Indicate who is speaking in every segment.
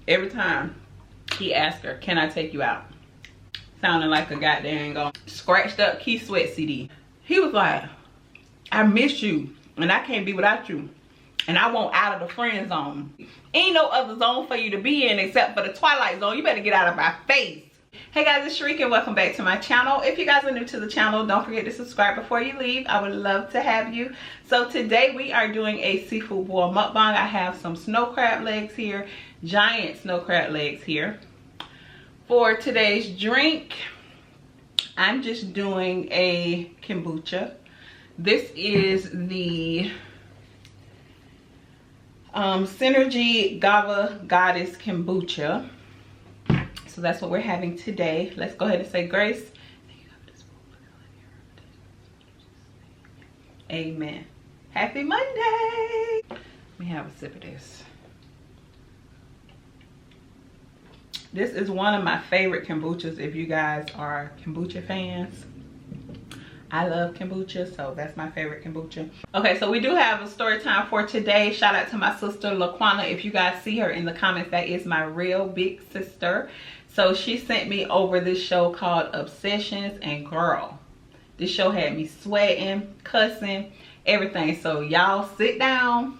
Speaker 1: every time he asked her, can I take you out? Sounding like a goddamn scratched up Key Sweat CD. He was like, I miss you and I can't be without you. And I want out of the friend zone. Ain't no other zone for you to be in except for the Twilight Zone. You better get out of my face. Hey guys, it's Sharika and welcome back to my channel. If you guys are new to the channel, don't forget to subscribe before you leave. I would love to have you. So today we are doing a seafood boil mukbang. I have some snow crab legs here, giant snow crab legs here. For today's drink, I'm just doing a kombucha. This is the Synergy Gava Goddess Kombucha. So that's what we're having today. Let's go ahead and say grace. Amen. Happy Monday. Let me have a sip of this. This is one of my favorite kombuchas if you guys are kombucha fans. I love kombucha, so that's my favorite kombucha. Okay, so we do have a story time for today. Shout out to my sister Laquana. If you guys see her in the comments, that is my real big sister. So she sent me over this show called Obsessions, and girl, this show had me sweating, cussing, everything. So y'all sit down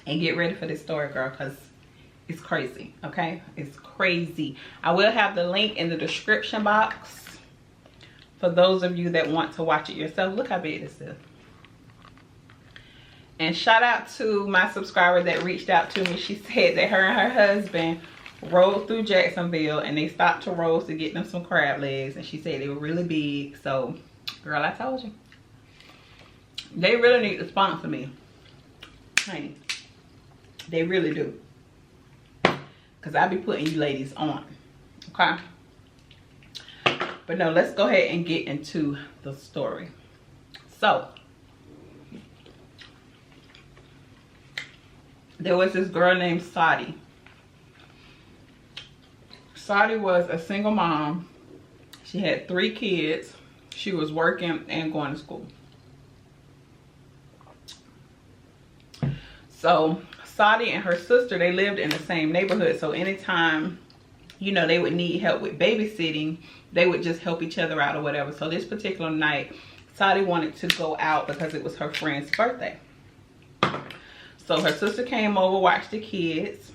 Speaker 1: and get ready for this story, girl, because it's crazy, okay? It's crazy. I will have the link in the description box for those of you that want to watch it yourself. Look how big this is. And shout out to my subscriber that reached out to me. She said that her and her husband rode through Jacksonville and they stopped to Rose to get them some crab legs, and she said they were really big. So girl, I told you, they really need to sponsor me, honey. They really do, because I be putting you ladies on, okay? But no, let's go ahead and get into the story. So there was this girl named Sadi. Sadi was a single mom. She had 3 kids. She was working and going to school. So Sadi and her sister, they lived in the same neighborhood. So anytime, you know, they would need help with babysitting, they would just help each other out or whatever. So this particular night, Sadi wanted to go out because it was her friend's birthday. So her sister came over, watched the kids.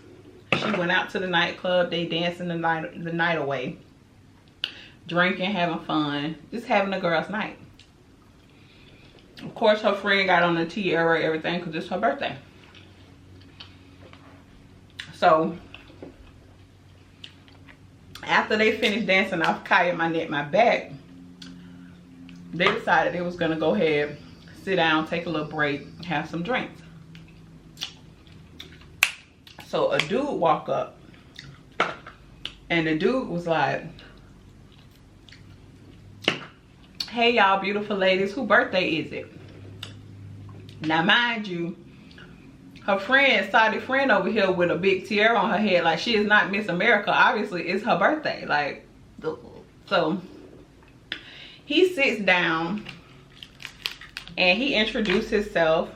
Speaker 1: She went out to the nightclub. They dancing the night away, drinking, having fun, just having a girls' night. Of course, her friend got on the tiara, everything, because it's her birthday. So after they finished dancing off Kaya, my neck, my back, they decided they was gonna go ahead, sit down, take a little break, have some drinks. So a dude walked up, and the dude was like, hey y'all beautiful ladies, whose birthday is it? Now mind you, her friend, Sadi's friend over here with a big tiara on her head, like she is not Miss America. Obviously it's her birthday. Like, so he sits down and he introduced himself.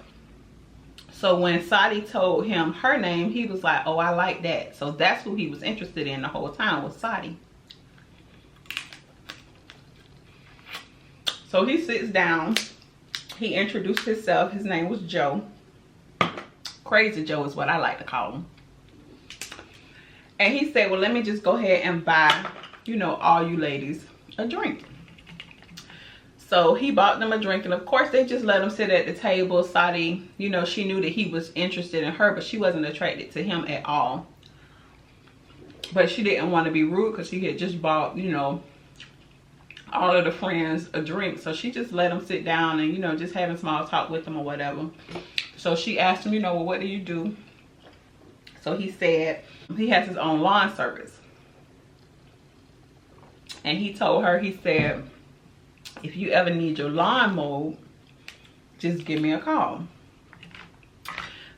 Speaker 1: So when Sadi told him her name, he was like, oh, I like that. So that's who he was interested in the whole time, was Sadi. So he sits down. He introduced himself. His name was Joe. Crazy Joe is what I like to call him. And he said, well, let me just go ahead and buy, you know, all you ladies a drink. So he bought them a drink, and of course they just let him sit at the table. Sadi, you know, she knew that he was interested in her, but she wasn't attracted to him at all. But she didn't want to be rude because she had just bought, you know, all of the friends a drink. So she just let him sit down and, you know, just having small talk with them or whatever. So she asked him, you know, well, what do you do? So he said he has his own lawn service. And he told her, he said, if you ever need your lawn mowed, just give me a call.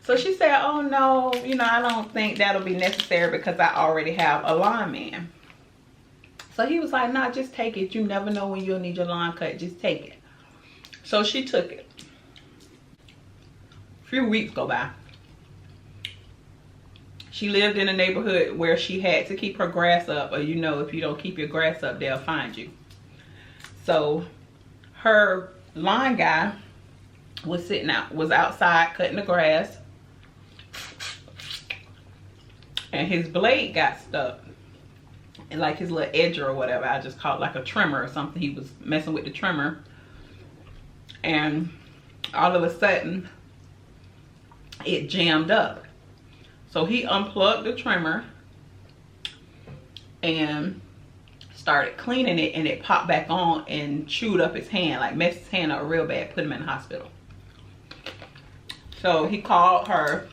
Speaker 1: So she said, oh no, you know, I don't think that'll be necessary because I already have a lawn man. So he was like, nah, just take it. You never know when you'll need your lawn cut. Just take it. So she took it. A few weeks go by. She lived in a neighborhood where she had to keep her grass up, or you know, if you don't keep your grass up, they'll find you. So her lawn guy was outside cutting the grass, and his blade got stuck. And like his little edger or whatever, I just call it like a trimmer or something. He was messing with the trimmer, and all of a sudden it jammed up. So he unplugged the trimmer and started cleaning it, and it popped back on and chewed up his hand, like messed his hand up real bad, put him in the hospital. So he called her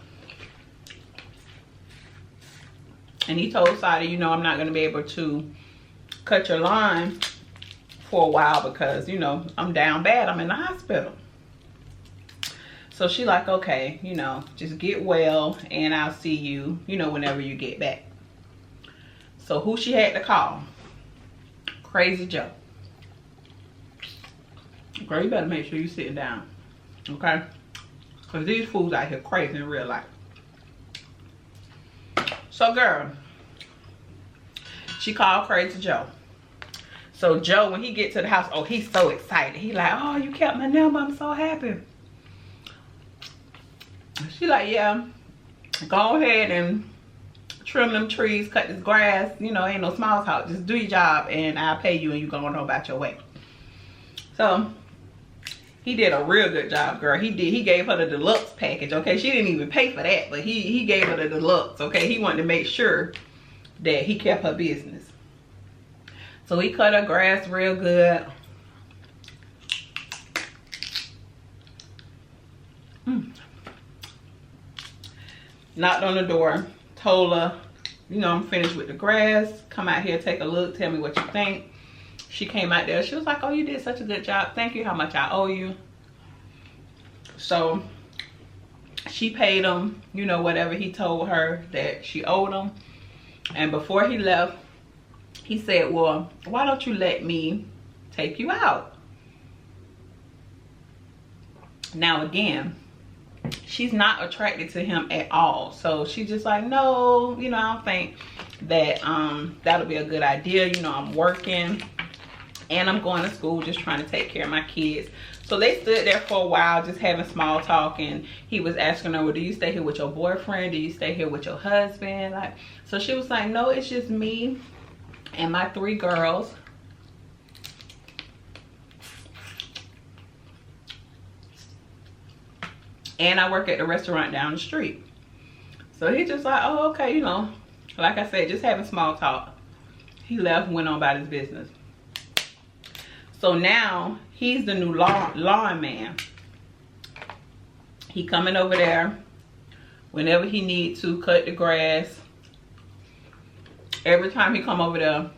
Speaker 1: and he told Sada, you know, I'm not going to be able to cut your lawn for a while because, you know, I'm down bad, I'm in the hospital. So she like, okay, you know, just get well and I'll see you, you know, whenever you get back. So who she had to call? Crazy Joe. Girl, you better make sure you're sitting down, okay? Because these fools out here crazy in real life. So girl, she called Crazy Joe. So Joe, when he get to the house, oh, he's so excited. He like, oh, you kept my number, I'm so happy. She like, yeah, go ahead and trim them trees, cut this grass, you know, ain't no small talk. Just do your job and I'll pay you and you go on about your way. So he did a real good job, girl. He gave her the deluxe package, okay? She didn't even pay for that, but he gave her the deluxe, okay? He wanted to make sure that he kept her business. So he cut her grass real good. Knocked on the door, told her, you know, I'm finished with the grass. Come out here, take a look, tell me what you think. She came out there. She was like, oh, you did such a good job. Thank you, how much I owe you. So she paid him, you know, whatever he told her that she owed him. And before he left, he said, well, why don't you let me take you out? Now, again, she's not attracted to him at all. So she's just like, no, you know, I don't think that that'll be a good idea. You know, I'm working and I'm going to school, just trying to take care of my kids. So they stood there for a while, just having small talk, and he was asking her, well, do you stay here with your boyfriend? Do you stay here with your husband? Like, so she was like, no, it's just me and my 3 girls. And I work at the restaurant down the street. So he just like, oh, okay, you know, like I said, just having small talk. He left, went on about his business. So now he's the new lawn man. He coming over there whenever he needs to cut the grass. Every time he come over there,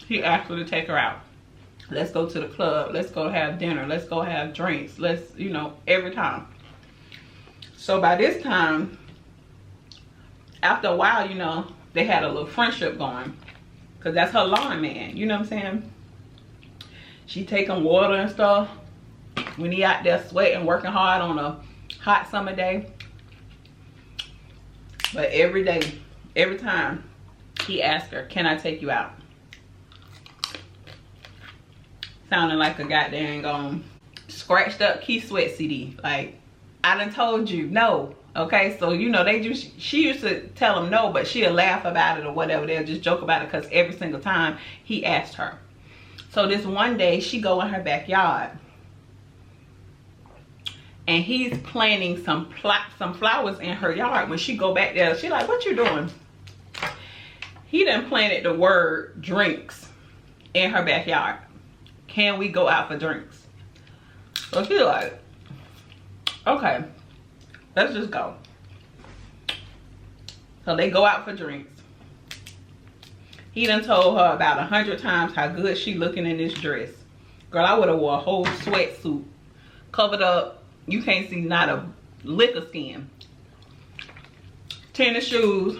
Speaker 1: he asks her to take her out. Let's go to the club. Let's go have dinner. Let's go have drinks. Let's, you know, every time. So by this time, after a while, you know, they had a little friendship going. Because that's her lawn man, you know what I'm saying? She taking water and stuff when he out there sweating, working hard on a hot summer day. But every day, every time, he asked her, can I take you out? Sounding like a goddamn scratched up Key Sweat CD. Like, I done told you no. Okay, so you know, she used to tell him no, but she'll laugh about it or whatever. They'll just joke about it because every single time he asked her. So this one day, she go in her backyard and he's planting some flowers in her yard. When she go back there, she like, what you doing? He done planted the word drinks in her backyard. Can we go out for drinks? So she like, okay, let's just go. So they go out for drinks. He done told her about 100 times how good she looking in this dress. Girl, I would have wore a whole sweatsuit, covered up. You can't see not a lick of skin. Tennis shoes,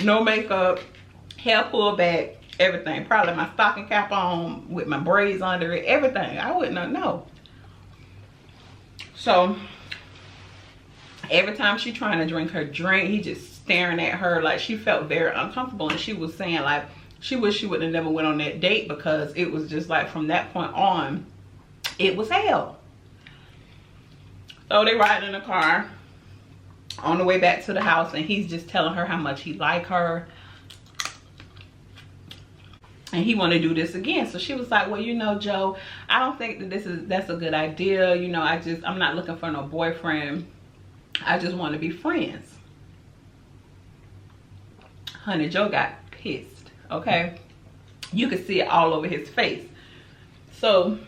Speaker 1: no makeup, hair pulled back, everything. Probably my stocking cap on with my braids under it, everything. I wouldn't know. So every time she trying to drink her drink, he just staring at her. Like, she felt very uncomfortable, and she was saying like she wished she would have never went on that date, because it was just like from that point on it was hell. So they ride in the car on the way back to the house, and he's just telling her how much he liked her and he want to do this again. So she was like, well, you know, Joe, I don't think that that's a good idea. You know, I'm not looking for no boyfriend. I just want to be friends. Honey, Joe got pissed, okay? You could see it all over his face. So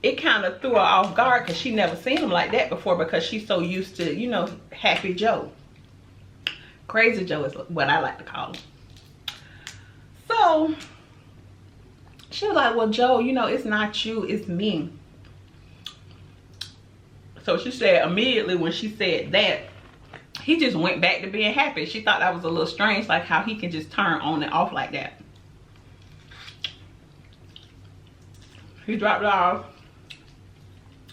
Speaker 1: it kind of threw her off guard, because she never seen him like that before, because she's so used to, you know, happy Joe. Crazy Joe is what I like to call him. So she was like, well, Joe, you know, it's not you, it's me. So she said immediately when she said that, he just went back to being happy. She thought that was a little strange, like how he can just turn on and off like that. He dropped it off.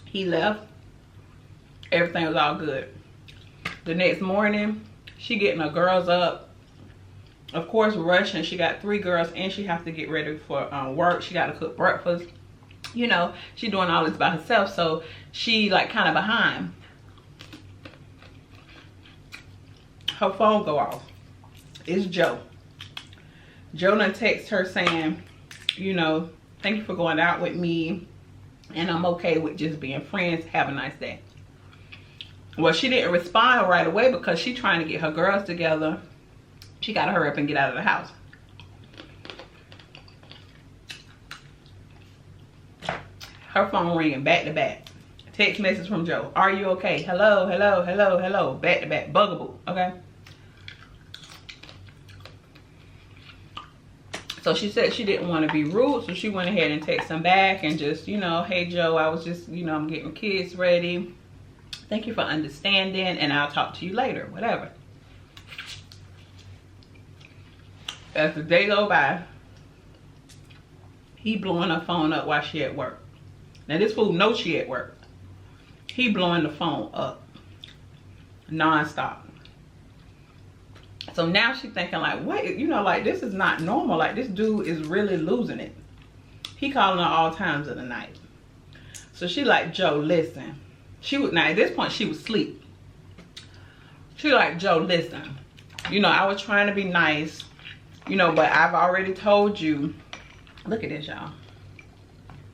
Speaker 1: He left. Everything was all good. The next morning, she getting her girls up. Of course, rushing. She got 3 girls, and she have to get ready for work. She got to cook breakfast. You know, she doing all this by herself, so she like kind of behind. Her phone go off. It's Joe. Joe done text her saying, you know, thank you for going out with me, and I'm okay with just being friends. Have a nice day. Well, she didn't respond right away because she trying to get her girls together. She got to hurry up and get out of the house. Her phone ringing back to back. Text message from Joe. Are you okay? Hello, hello, hello, hello. Back to back. Bugaboo. Okay. So she said she didn't want to be rude, so she went ahead and texted him back and just, you know, hey Joe, I was just, you know, I'm getting kids ready. Thank you for understanding, and I'll talk to you later. Whatever. As the day go by, he blowing her phone up while she at work. Now this fool knows she at work. He blowing the phone up non-stop. So now she's thinking like, what, you know, like this is not normal. Like this dude is really losing it. He calling her all times of the night. So she like, Joe, listen. Now at this point she was asleep. She like, Joe, listen. You know, I was trying to be nice. You know, but I've already told you. Look at this, y'all.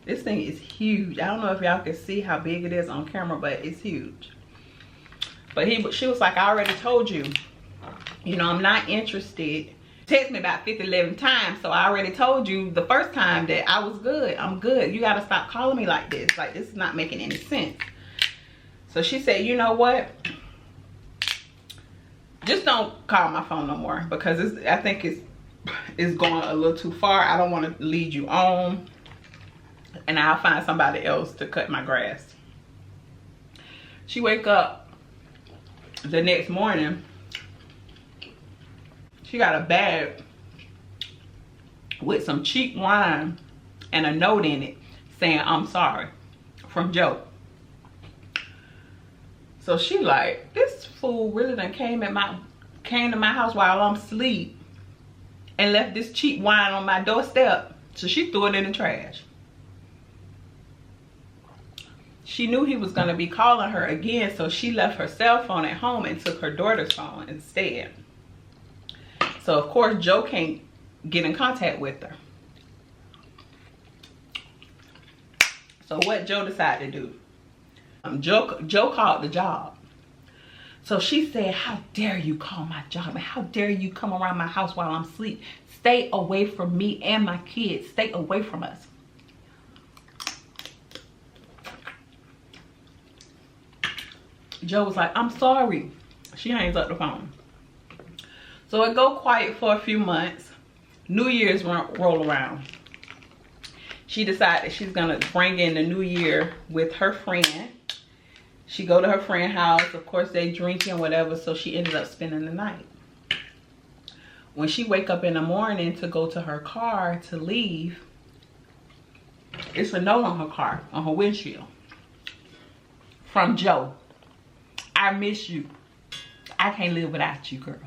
Speaker 1: This thing is huge. I don't know if y'all can see how big it is on camera, but it's huge. But she was like, I already told you. You know, I'm not interested. Text me about 11 times. So I already told you the first time that I was good. I'm good. You got to stop calling me like this. Like, this is not making any sense. So she said, you know what? Just don't call my phone no more, because I think it's going a little too far. I don't want to lead you on, and I'll find somebody else to cut my grass. She wake up the next morning. She got a bag with some cheap wine and a note in it saying, I'm sorry, from Joe. So she like, this fool really done came to my house while I'm asleep and left this cheap wine on my doorstep. So she threw it in the trash. She knew he was going to be calling her again, so she left her cell phone at home and took her daughter's phone instead. So of course Joe can't get in contact with her. So what Joe decided to do? Joe called the job. So she said, how dare you call my job? And how dare you come around my house while I'm asleep? Stay away from me and my kids. Stay away from us. Joe was like, I'm sorry. She hangs up the phone. So it go quiet for a few months. New Year's roll around. She decided she's gonna bring in the new year with her friend. She go to her friend's house. Of course, they drinking, whatever. So she ended up spending the night. When she wake up in the morning to go to her car to leave, it's a note on her car, on her windshield, from Joe. I miss you. I can't live without you, girl.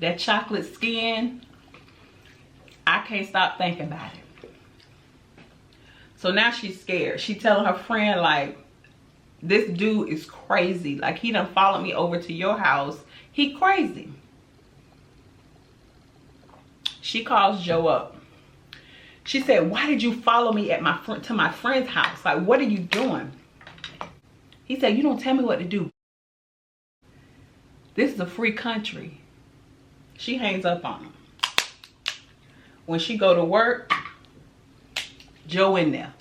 Speaker 1: That chocolate skin, I can't stop thinking about it. So now she's scared. She telling her friend, like, this dude is crazy. Like, he done followed me over to your house. He crazy. She calls Joe up. She said, why did you follow me at to my friend's house? Like, what are you doing? He said, you don't tell me what to do. This is a free country. She hangs up on him. When she go to work, Joe in there.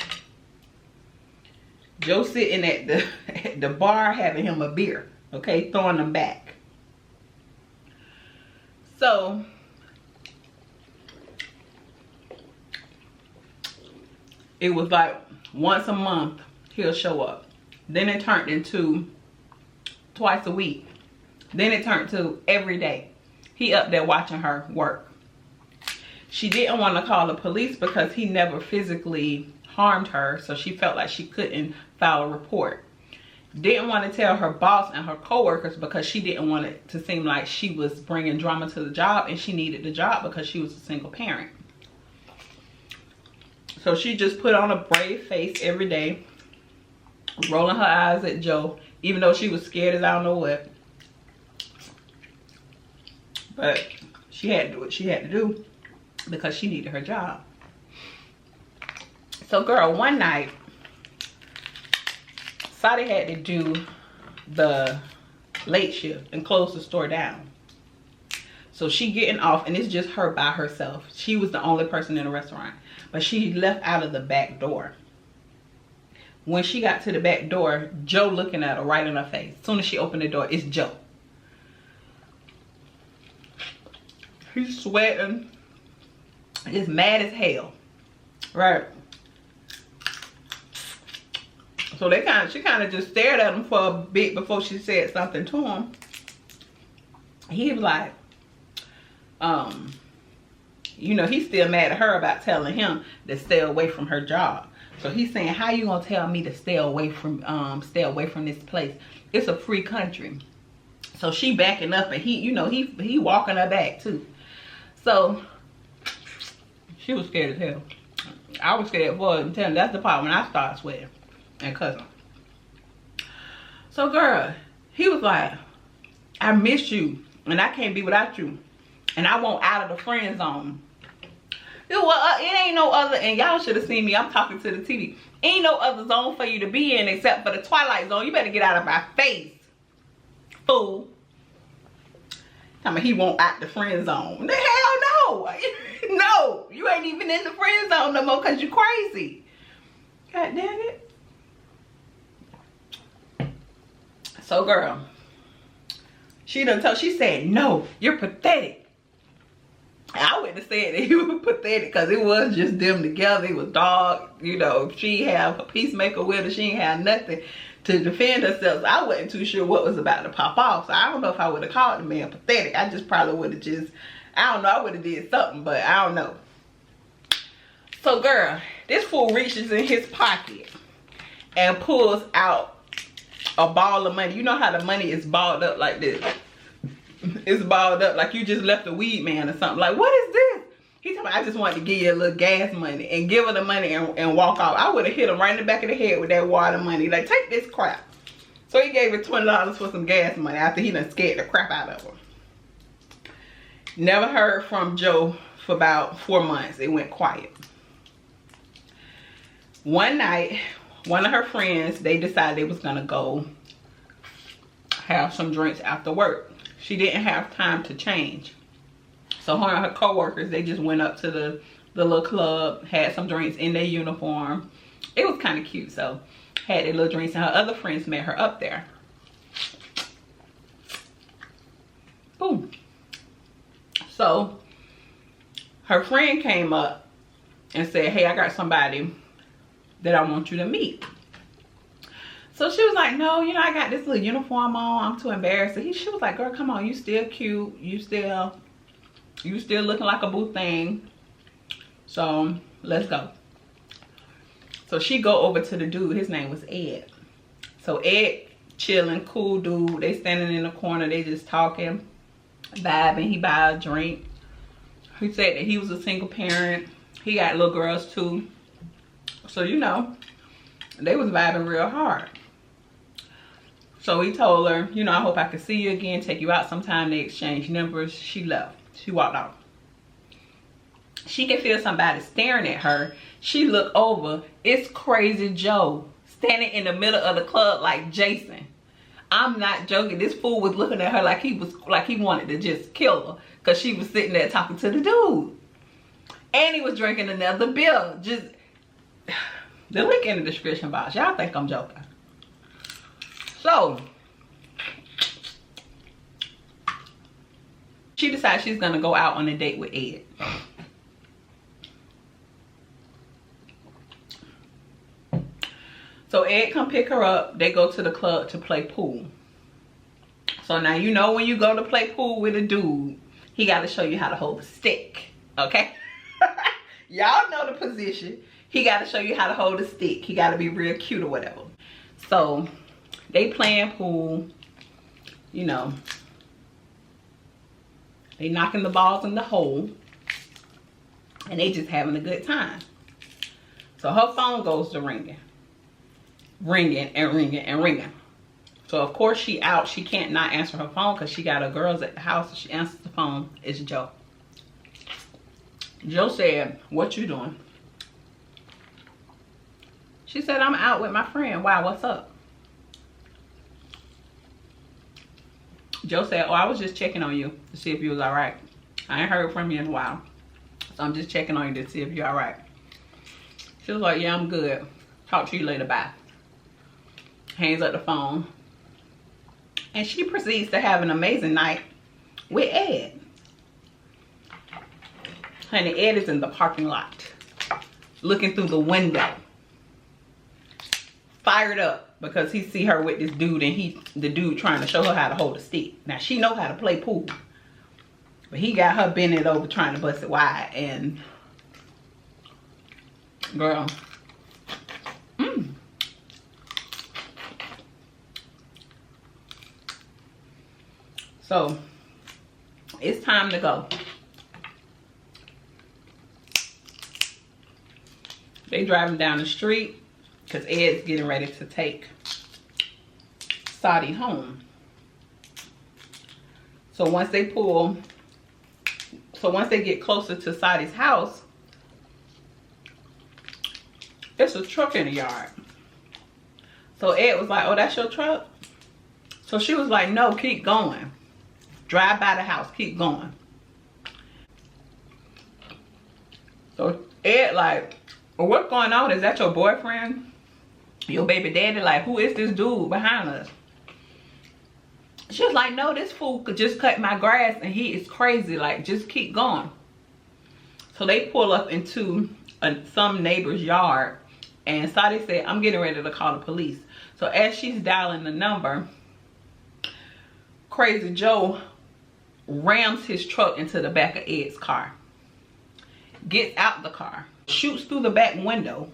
Speaker 1: Joe sitting at the bar having him a beer. Okay, throwing them back. So it was like once a month he'll show up. Then it turned into twice a week. Then it turned to every day. He up there watching her work. She didn't want to call the police because he never physically harmed her, so she felt like she couldn't file a report. Didn't want to tell her boss and her coworkers because she didn't want it to seem like she was bringing drama to the job, and she needed the job because she was a single parent. So she just put on a brave face every day, rolling her eyes at Joe, even though she was scared as I don't know what. But she had to do what she had to do because she needed her job. So girl, one night, Sadie had to do the late shift and close the store down. So she getting off, and it's just her by herself. She was the only person in the restaurant, but she left out of the back door. When she got to the back door, Joe looking at her right in her face. As soon as she opened the door, it's Joe. He's sweating. He's mad as hell. Right. So she kind of just stared at him for a bit before she said something to him. He was like, you know, he's still mad at her about telling him to stay away from her job. So he's saying, how you gonna tell me to stay away from this place? It's a free country. So she backing up, and he, you know, he walking her back too. So she was scared as hell. I was scared for her. I'm telling you, that's the part when I started sweating and cussing. So girl, he was like, I miss you and I can't be without you, and I want out of the friend zone. It ain't no other, and y'all should have seen me, I'm talking to the TV. Ain't no other zone for you to be in except for the Twilight Zone. You better get out of my face, fool. Tell me he won't out the friend zone. The hell no. No, you ain't even in the friend zone no more because you crazy. God damn it. So girl, she said, no, you're pathetic. I wouldn't have said that he was pathetic because it was just them together. It was dog, you know, she have a peacemaker with her. She ain't have nothing to defend herself. I wasn't too sure what was about to pop off. So I don't know if I would have called the man pathetic. I just probably would have just, I don't know, I would have did something, but I don't know. So girl, this fool reaches in his pocket and pulls out a ball of money. You know how the money is balled up like this? It's balled up like you just left a weed man or something. Like, what is this? He told me, I just wanted to give you a little gas money, and give her the money and walk off. I would have hit him right in the back of the head with that water money. Like, take this crap. So he gave her $20 for some gas money after he done scared the crap out of her. Never heard from Joe for about 4 months. It went quiet. One night, one of her friends, they decided they was gonna go have some drinks after work. She didn't have time to change. So her and her co-workers, they just went up to the little club, had some drinks in their uniform. It was kind of cute. So had their little drinks, and her other friends met her up there. Boom. So her friend came up and said, hey, I got somebody that I want you to meet. So she was like, no, you know, I got this little uniform on. I'm too embarrassed. So she was like, girl, come on. You still cute. You still looking like a boo thing. So let's go. So she go over to the dude. His name was Ed. So Ed chilling, cool dude. They standing in the corner, they just talking, vibing. He buy a drink. He said that he was a single parent. He got little girls too. So, you know, they was vibing real hard. So he told her, you know, I hope I can see you again, take you out sometime. They exchanged numbers. She left. She walked off. She can feel somebody staring at her. She looked over. It's Crazy Joe standing in the middle of the club like Jason. I'm not joking. This fool was looking at her like he wanted to just kill her, because she was sitting there talking to the dude. And he was drinking another beer. Just the link in the description box. Y'all think I'm joking. So she decides she's gonna go out on a date with Ed. So Ed come pick her up. They go to the club to play pool. So now you know when you go to play pool with a dude, he got to show you how to hold a stick, okay? Y'all know the position. He got to show you how to hold a stick. He got to be real cute or whatever. So they playing pool, you know. They knocking the balls in the hole. And they just having a good time. So her phone goes to ringing. Ringing and ringing and ringing. So of course she out. She can't not answer her phone because she got her girls at the house. So she answers the phone. It's Joe. Joe said, "What you doing?" She said, "I'm out with my friend." "Wow, what's up?" Joe said, "Oh, I was just checking on you to see if you was all right. I ain't heard from you in a while. So I'm just checking on you to see if you're all right." She was like, "Yeah, I'm good. Talk to you later. Bye." Hangs up the phone. And she proceeds to have an amazing night with Ed. Honey, Ed is in the parking lot, looking through the window, fired up because he see her with this dude, and the dude trying to show her how to hold a stick. Now she know how to play pool, but he got her bending over trying to bust it wide. And girl, so it's time to go. They driving down the street because Ed's getting ready to take Saudi home. So once they get closer to Sadi's house, it's a truck in the yard. So Ed was like, "Oh, that's your truck?" So she was like, "No, keep going. Drive by the house, keep going." So Ed like, "Well, what's going on? Is that your boyfriend? Your baby daddy? Like, who is this dude behind us?" She was like, "No, this fool could just cut my grass and he is crazy. Like, just keep going." So they pull up into some neighbor's yard, and Sadi said, "I'm getting ready to call the police." So as she's dialing the number, Crazy Joe rams his truck into the back of Ed's car. Gets out the car. Shoots through the back window.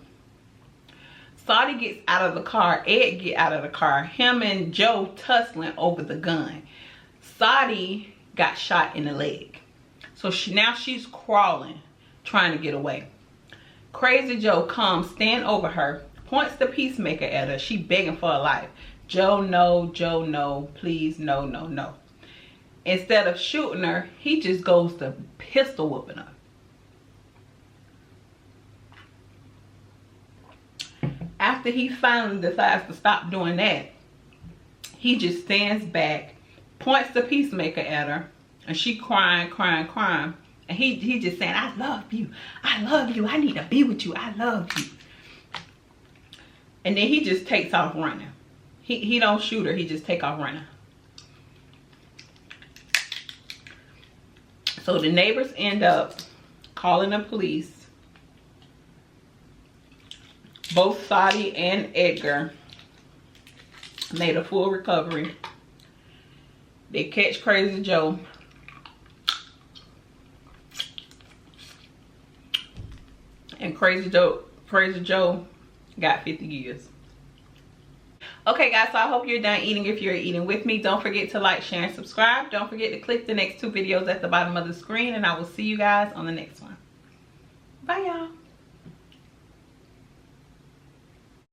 Speaker 1: Sadi gets out of the car. Ed get out of the car. Him and Joe tussling over the gun. Sadi got shot in the leg. So now she's crawling, trying to get away. Crazy Joe comes, stand over her, points the peacemaker at her. She begging for her life. "Joe, no. Joe, no. Please, no, no, no." Instead of shooting her, he just goes to pistol whooping her. After he finally decides to stop doing that, he just stands back, points the peacemaker at her, and she crying, crying, crying. And he just saying, "I love you. I love you. I need to be with you. I love you." And then he just takes off running. He don't shoot her. He just take off running. So the neighbors end up calling the police. Both Sadi and Edgar made a full recovery. They catch Crazy Joe. And Crazy Joe got 50 years. Okay guys, so I hope you're done eating if you're eating with me. Don't forget to like, share, and subscribe. Don't forget to click the next 2 videos at the bottom of the screen, and I will see you guys on the next one. Bye y'all.